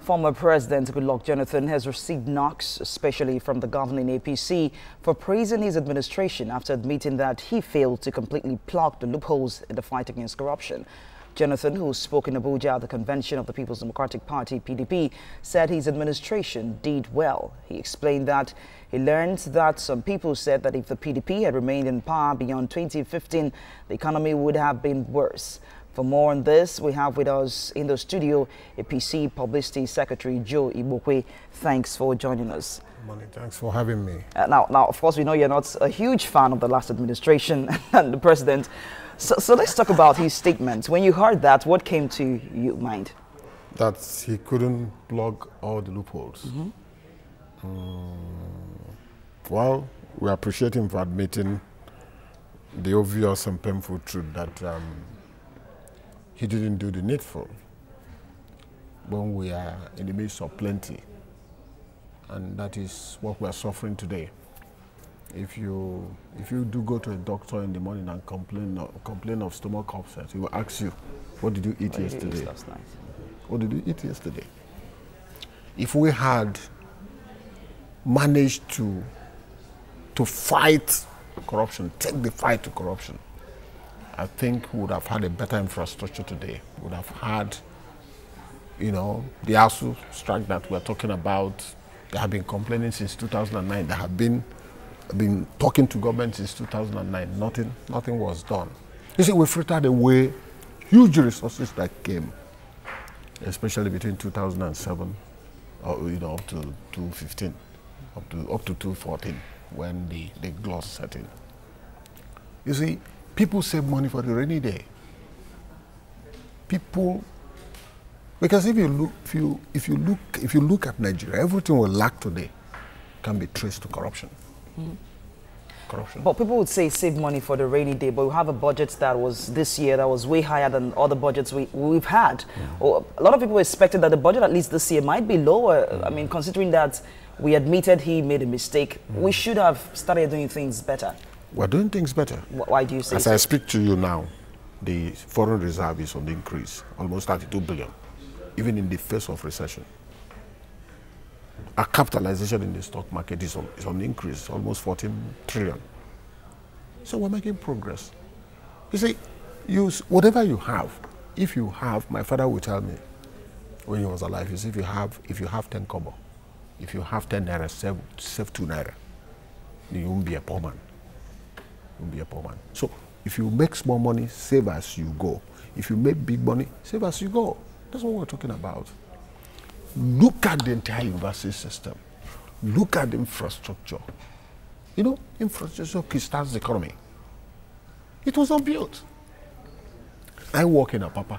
Former President Goodluck Jonathan has received knocks, especially from the governing APC, for praising his administration after admitting that he failed to completely plug the loopholes in the fight against corruption. Jonathan, who spoke in Abuja at the convention of the People's Democratic Party, PDP, said his administration did well. He explained that he learned that some people said that if the PDP had remained in power beyond 2015, the economy would have been worse. For more on this, we have with us in the studio APC Publicity Secretary Joe Igbokwe. Thanks for joining us. Morning. Thanks for having me. Now, of course, we know you're not a huge fan of the last administration and the president. So let's talk about his statements. When you heard that, what came to your mind? That he couldn't plug all the loopholes. Well, we appreciate him for admitting the obvious and painful truth that he didn't do the needful when we are in the midst of plenty. And that is what we are suffering today. If you do go to a doctor in the morning and complain of stomach upset, he will ask you, what did you eat yesterday? Last night? What did you eat yesterday? If we had managed to fight corruption, take the fight to corruption, I think we would have had a better infrastructure today. We would have had, the ASU strike that we're talking about. They have been complaining since 2009. They have been talking to government since 2009. Nothing was done. You see, we frittered away huge resources that came, especially between 2007 up to 2015, up to 2014, when the gloss set in. You see, people save money for the rainy day. Because if you look at Nigeria, everything we lack today can be traced to corruption. Corruption. But people would say save money for the rainy day, but we have a budget that was this year that was way higher than other budgets we've had. Or a lot of people expected that the budget at least this year might be lower. I mean, considering that we admitted he made a mistake, we should have started doing things better. We're doing things better. Why do you say As I speak to you now, the foreign reserve is on the increase, almost 32 billion, even in the face of recession. Our capitalization in the stock market is on the increase, almost 14 trillion. So we're making progress. You see, whatever you have, if you have, my father would tell me when he was alive, is if you have 10 kobo, if you have 10 naira, save 2 naira, you won't be a poor man. You won't be a poor man. So if you make small money, save as you go. If you make big money, save as you go. That's what we're talking about. Look at the entire university system. Look at the infrastructure. Infrastructure kickstarts the economy. It was not built. I work in Apapa.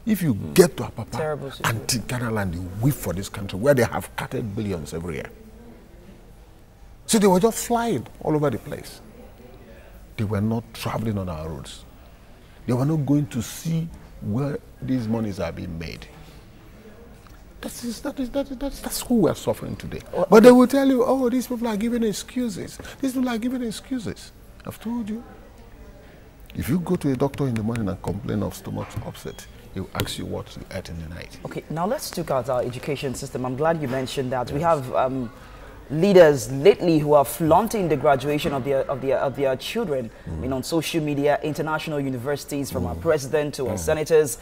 If you get to Apapa and Ghana land, you weep for this country where they have cutted billions every year. So they were just flying all over the place. They were not traveling on our roads. They were not going to see where these monies are being made. That's who we are suffering today. But they will tell you, oh, these people are giving excuses. These people are giving excuses. I've told you. If you go to a doctor in the morning and complain of stomach upset, he will ask you what you ate in the night. Okay, now let's talk about our education system. I'm glad you mentioned that. Yes. We have leaders lately who are flaunting the graduation of their children. On social media, international universities, from our president to our senators.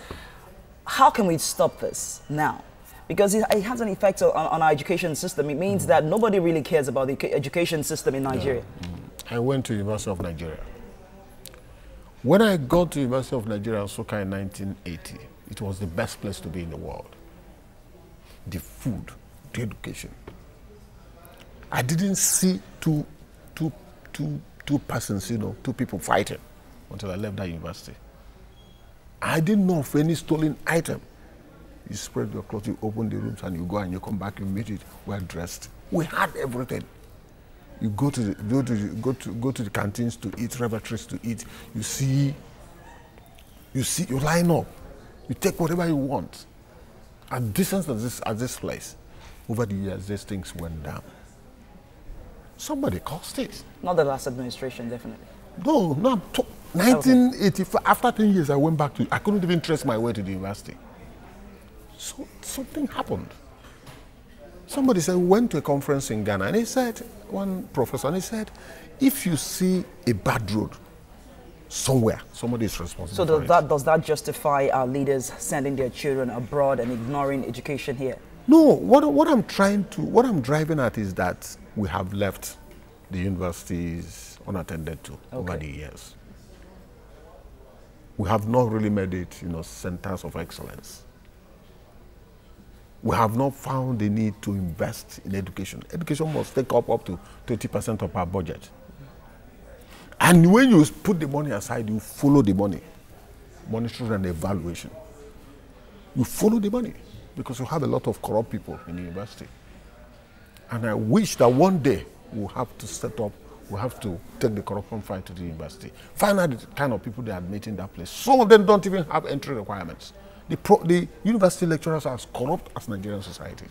How can we stop this now? Because it has an effect on our education system. It means that nobody really cares about the education system in Nigeria. I went to University of Nigeria. When I got to University of Nigeria, Nsukka, in 1980, it was the best place to be in the world. The food, the education. I didn't see two persons, two people fighting until I left that university. I didn't know of any stolen item. You spread your clothes, you open the rooms, and you go and you come back, you meet it, well dressed. We had everything. You go to the canteens to eat, laboratories to eat. You line up. You take whatever you want. At distance at this place, over the years, these things went down. Somebody caused it. Not the last administration, definitely. No, 1984. After 10 years, I went back I couldn't even trace my way to the university. So something happened. Somebody said, went to a conference in Ghana, and he said, one professor, and he said, if you see a bad road somewhere, somebody is responsible. So does that justify our leaders sending their children abroad and ignoring education here? No, what I'm driving at is that we have left the universities unattended to over the years. We have not really made it, centers of excellence. We have not found the need to invest in education. Education must take up to 20% of our budget. And when you put the money aside, you follow the money. Monitoring and evaluation. You follow the money because you have a lot of corrupt people in the university. And I wish that one day we'll have to set up, we'll have to take the corruption fight to the university. Find out the kind of people they admit in that place. Some of them don't even have entry requirements. The university lecturers are as corrupt as Nigerian society.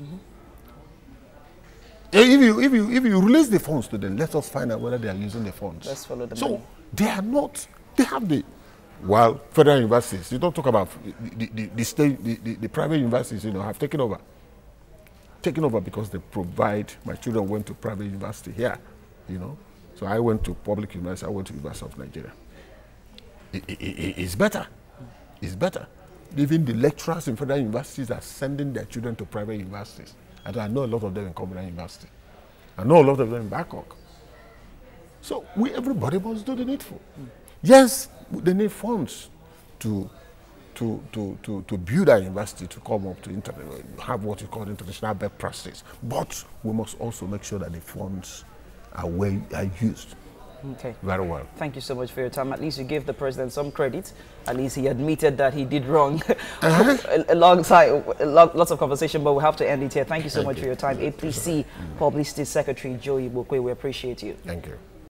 If you release the funds to them, let us find out whether they are using the funds. Let's follow the So money. they are not, they have well, federal universities, you don't talk about the private universities, have taken over. Taken over because they provide, my children went to private university here, So I went to public university, I went to University of Nigeria. It's better. It's better. Even the lecturers in federal universities are sending their children to private universities. And I know a lot of them in Covenant University. I know a lot of them in Bangkok. So everybody must do the needful. Yes, they need funds to build our university, to come up to have what you call international best practice. But we must also make sure that the funds are used. Okay. Very well. Thank you so much for your time. At least you gave the president some credit. At least he admitted that he did wrong alongside lots of conversation, but we have to end it here. Thank you so much for your time. APC Publicity Secretary Joe Igbokwe, we appreciate you. Thank you.